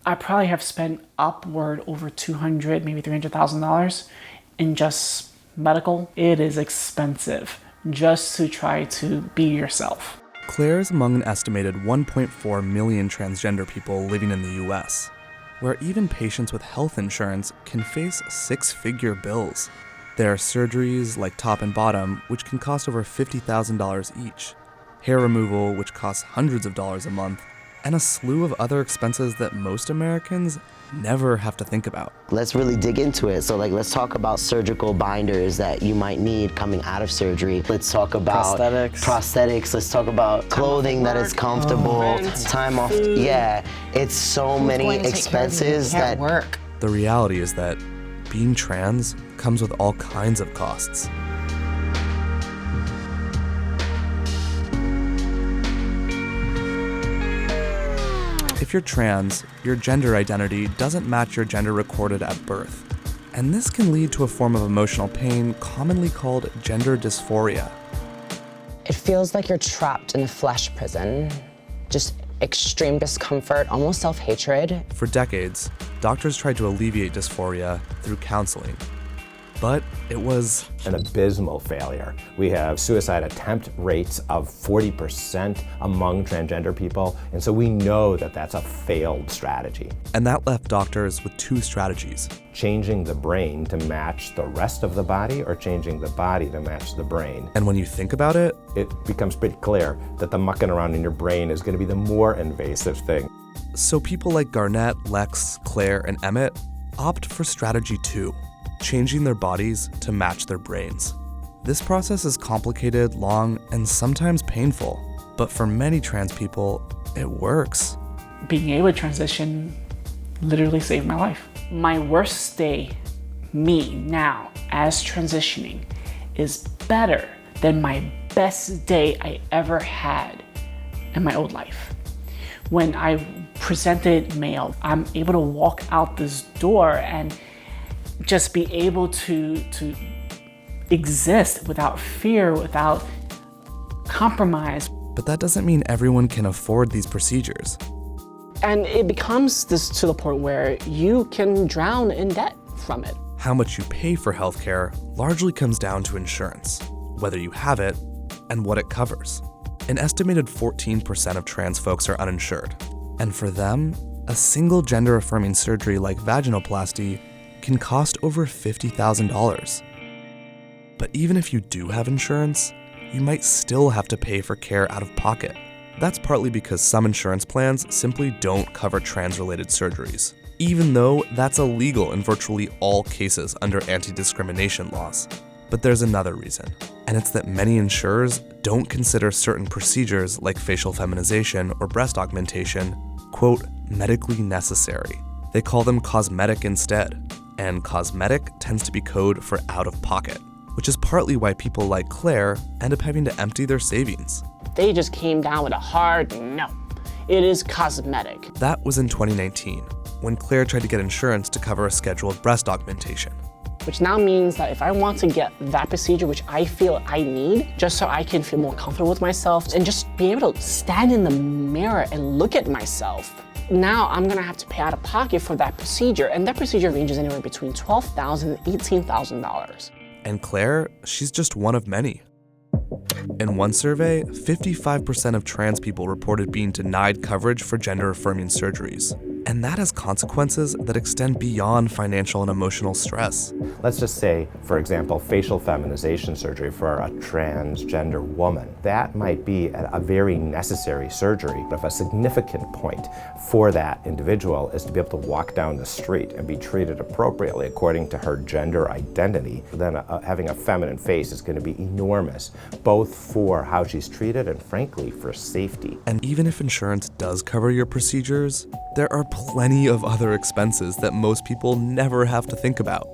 I probably have spent upward over $200, maybe $300,000 in just medical. It is expensive just to try to be yourself. Claire is among an estimated 1.4 million transgender people living in the US, where even patients with health insurance can face six-figure bills. There are surgeries like top and bottom, which can cost over $50,000 each, hair removal, which costs hundreds of dollars a month, and a slew of other expenses that most Americans never have to think about. Let's really dig into it. So let's talk about surgical binders that you might need coming out of surgery. Let's talk about prosthetics. Let's talk about clothing that is comfortable, time off. Yeah, it's so many expenses that work. The reality is that being trans comes with all kinds of costs. If you're trans, your gender identity doesn't match your gender recorded at birth. And this can lead to a form of emotional pain commonly called gender dysphoria. It feels like you're trapped in a flesh prison. Just extreme discomfort, almost self-hatred. For decades, doctors tried to alleviate dysphoria through counseling. But it was an abysmal failure. We have suicide attempt rates of 40% among transgender people, and so we know that that's a failed strategy. And that left doctors with two strategies. Changing the brain to match the rest of the body, or changing the body to match the brain. And when you think about it, it becomes pretty clear that the mucking around in your brain is going to be the more invasive thing. So people like Garnet, Lex, Claire, and Emmett opt for strategy 2. Changing their bodies to match their brains. This process is complicated, long, and sometimes painful, but for many trans people, it works. Being able to transition literally saved my life. My worst day, me now, as transitioning, is better than my best day I ever had in my old life. When I presented male, I'm able to walk out this door and just be able to exist without fear, without compromise. But that doesn't mean everyone can afford these procedures. And it becomes this to the point where you can drown in debt from it. How much you pay for healthcare largely comes down to insurance, whether you have it and what it covers. An estimated 14% of trans folks are uninsured. And for them, a single gender-affirming surgery like vaginoplasty can cost over $50,000. But even if you do have insurance, you might still have to pay for care out of pocket. That's partly because some insurance plans simply don't cover trans-related surgeries, even though that's illegal in virtually all cases under anti-discrimination laws. But there's another reason, and it's that many insurers don't consider certain procedures like facial feminization or breast augmentation, quote, medically necessary. They call them cosmetic instead. And cosmetic tends to be code for out of pocket, which is partly why people like Claire end up having to empty their savings. They just came down with a hard no. It is cosmetic. That was in 2019, when Claire tried to get insurance to cover a scheduled breast augmentation. Which now means that if I want to get that procedure, which I feel I need, just so I can feel more comfortable with myself and just be able to stand in the mirror and look at myself, now I'm gonna have to pay out of pocket for that procedure, and that procedure ranges anywhere between $12,000 and $18,000. And Claire, she's just one of many. In one survey, 55% of trans people reported being denied coverage for gender-affirming surgeries. And that has consequences that extend beyond financial and emotional stress. Let's just say, for example, facial feminization surgery for a transgender woman. That might be a very necessary surgery, but if a significant point for that individual is to be able to walk down the street and be treated appropriately according to her gender identity, then having a feminine face is going to be enormous, both for how she's treated and, frankly, for safety. And even if insurance does cover your procedures, there are plenty of other expenses that most people never have to think about.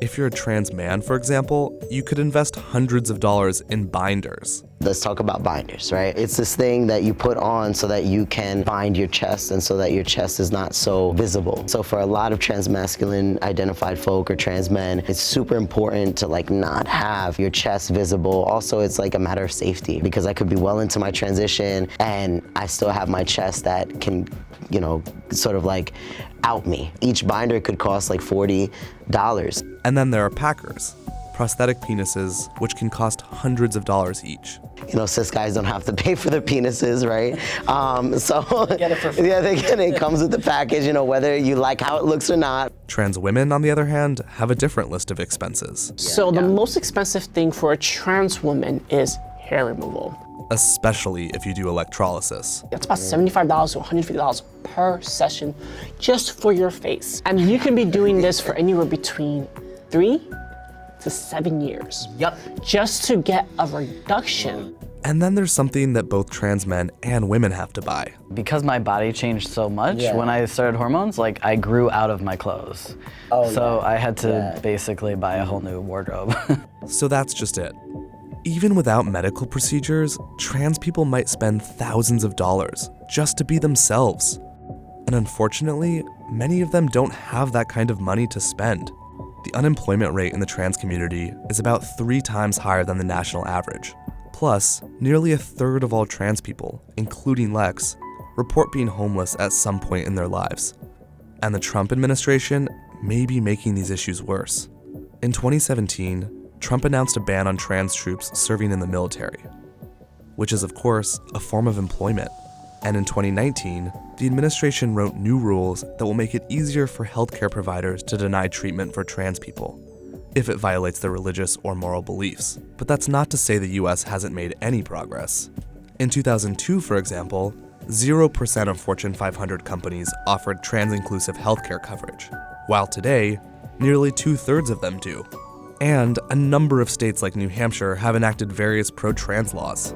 If you're a trans man, for example, you could invest hundreds of dollars in binders. Let's talk about binders, right? It's this thing that you put on so that you can bind your chest and so that your chest is not so visible. So for a lot of transmasculine identified folk or trans men, it's super important to like not have your chest visible. Also, it's like a matter of safety because I could be well into my transition and I still have my chest that can, you know, sort of like out me. Each binder could cost like $40. And then there are packers, prosthetic penises, which can cost hundreds of dollars each. You know, cis guys don't have to pay for their penises, right? So Get it for free. yeah, it comes with the package, you know, whether you like how it looks or not. Trans women, on the other hand, have a different list of expenses. So the most expensive thing for a trans woman is hair removal. Especially if you do electrolysis. It's about $75 to $150 per session just for your face. And you can be doing this for anywhere between 3 to 7 years. Yep. Just to get a reduction. And then there's something that both trans men and women have to buy. Because my body changed so much when I started hormones, like I grew out of my clothes. So I had to basically buy a whole new wardrobe. So that's just it. Even without medical procedures, trans people might spend thousands of dollars just to be themselves. And unfortunately, many of them don't have that kind of money to spend. The unemployment rate in the trans community is about 3 times higher than the national average. Plus, nearly a third of all trans people, including Lex, report being homeless at some point in their lives. And the Trump administration may be making these issues worse. In 2017, Trump announced a ban on trans troops serving in the military, which is, of course, a form of employment. And in 2019, the administration wrote new rules that will make it easier for healthcare providers to deny treatment for trans people, if it violates their religious or moral beliefs. But that's not to say the US hasn't made any progress. In 2002, for example, 0% of Fortune 500 companies offered trans-inclusive healthcare coverage, while today, nearly 2/3 of them do. And a number of states like New Hampshire have enacted various pro-trans laws.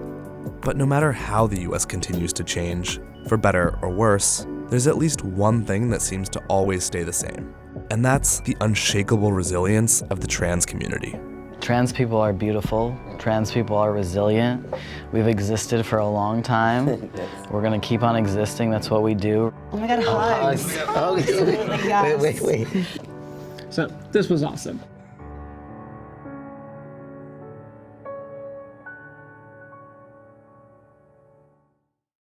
But no matter how the US continues to change, for better or worse, there's at least one thing that seems to always stay the same. And that's the unshakable resilience of the trans community. Trans people are beautiful. Trans people are resilient. We've existed for a long time. We're gonna keep on existing. That's what we do. Oh my God, hugs. Wait. So this was awesome.